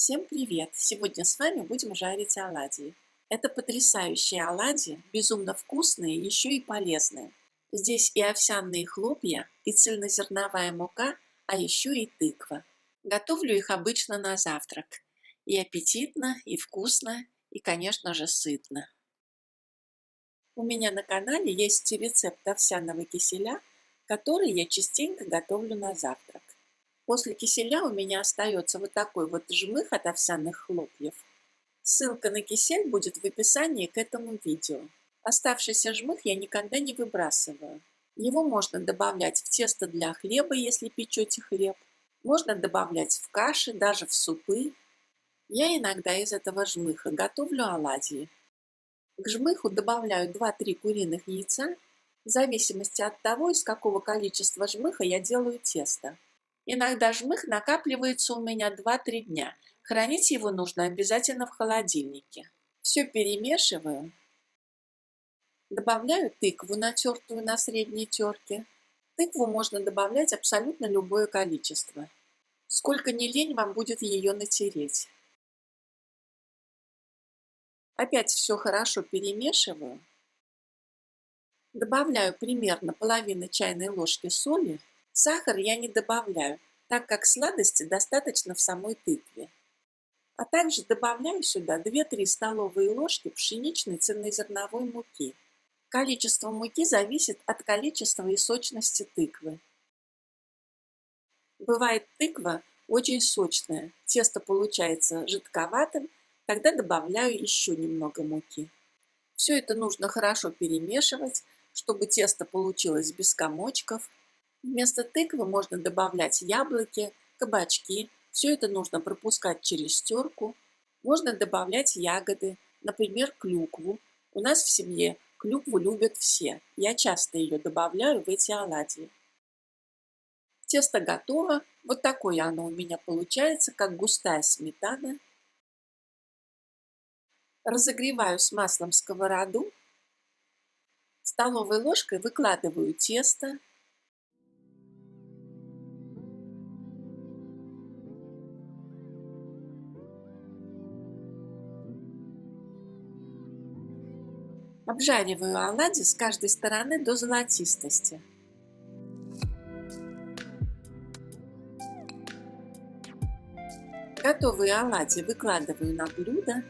Всем привет! Сегодня с вами будем жарить оладьи. Это потрясающие оладьи, безумно вкусные, еще и полезные. Здесь и овсяные хлопья, и цельнозерновая мука, а еще и тыква. Готовлю их обычно на завтрак. И аппетитно, и вкусно, и, конечно же, сытно. У меня на канале есть рецепт овсяного киселя, который я частенько готовлю на завтрак. После киселя у меня остается вот такой вот жмых от овсяных хлопьев. Ссылка на кисель будет в описании к этому видео. Оставшийся жмых я никогда не выбрасываю. Его можно добавлять в тесто для хлеба, если печете хлеб. Можно добавлять в каши, даже в супы. Я иногда из этого жмыха готовлю оладьи. К жмыху добавляю 2-3 куриных яйца, в зависимости от того, из какого количества жмыха я делаю тесто. Иногда жмых накапливается у меня 2-3 дня. Хранить его нужно обязательно в холодильнике. Все перемешиваю. Добавляю тыкву, натертую на средней терке. Тыкву можно добавлять абсолютно любое количество. Сколько ни лень, вам будет ее натереть. Опять все хорошо перемешиваю. Добавляю примерно половину чайной ложки соли. Сахар я не добавляю, так как сладости достаточно в самой тыкве. А также добавляю сюда 2-3 столовые ложки пшеничной цельнозерновой муки. Количество муки зависит от количества и сочности тыквы. Бывает тыква очень сочная, тесто получается жидковатым, тогда добавляю еще немного муки. Все это нужно хорошо перемешивать, чтобы тесто получилось без комочков. Вместо тыквы можно добавлять яблоки, кабачки. Все это нужно пропускать через терку. Можно добавлять ягоды, например, клюкву. У нас в семье клюкву любят все. Я часто ее добавляю в эти оладьи. Тесто готово. Вот такое оно у меня получается, как густая сметана. Разогреваю с маслом сковороду. Столовой ложкой выкладываю тесто. Обжариваю оладьи с каждой стороны до золотистости. Готовые оладьи выкладываю на блюдо.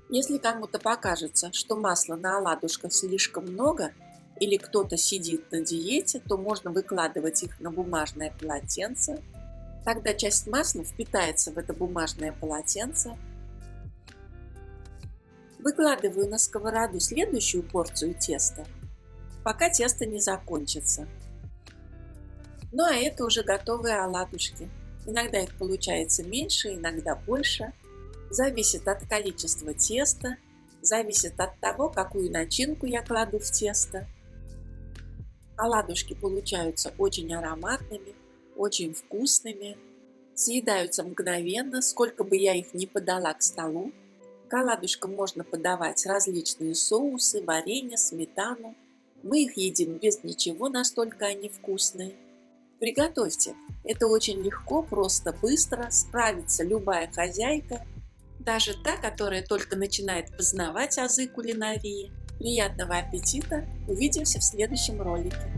Если кому-то покажется, что масла на оладушках слишком много, или кто-то сидит на диете, то можно выкладывать их на бумажное полотенце. Тогда часть масла впитается в это бумажное полотенце. Выкладываю на сковороду следующую порцию теста, пока тесто не закончится. Ну а это уже готовые оладушки. Иногда их получается меньше, иногда больше. Зависит от количества теста, зависит от того, какую начинку я кладу в тесто. Оладушки получаются очень ароматными, очень вкусными. Съедаются мгновенно, сколько бы я их ни подала к столу. К оладушкам можно подавать различные соусы, варенье, сметану. Мы их едим без ничего, настолько они вкусные. Приготовьте. Это очень легко, просто, быстро. Справится любая хозяйка. Даже та, которая только начинает познавать азы кулинарии. Приятного аппетита! Увидимся в следующем ролике.